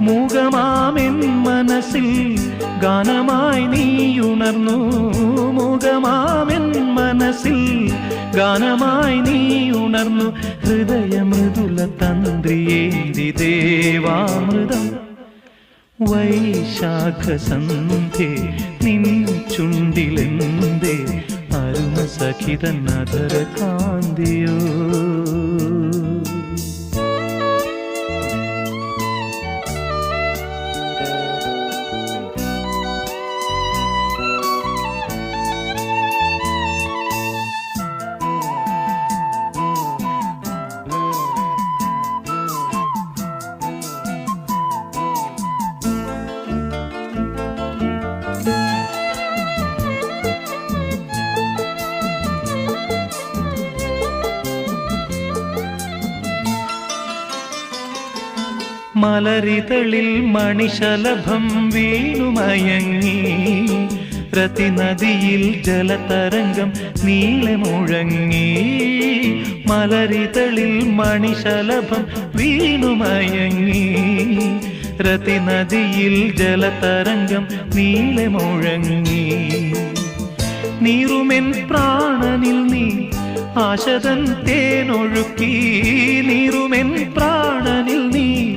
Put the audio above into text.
മൂകമാമെൻ മനസ്സിൽ ഗാനമായി നീയുണർന്നു. മൂകമാമെൻ മനസ്സിൽ ഗാനമായി നീയുണർന്നു. ഹൃദയമൃദുല തന്ത്രിയേന്തി ദേവാമൃതം വൈശാഖസന്ധ്യേ നിൻ ചുണ്ടിലെന്തേ അരുണ സഖിതൻ അധര കാന്തിയോ. മലരിതളിൽ മണിശലഭം വീണുമയങ്ങി. രതിനദിയിൽ ജലതരംഗം നീളെ മുഴങ്ങി. മലരിതളിൽ മണിശലഭം വീണുമയങ്ങി. രതിനദിയിൽ ജലതരംഗം നീളെ മുഴങ്ങി. നീറുമെൻ പ്രാണനിൽ നീ ആശതൻ തേനൊഴുക്കി. നീറുമെൻ പ്രാണ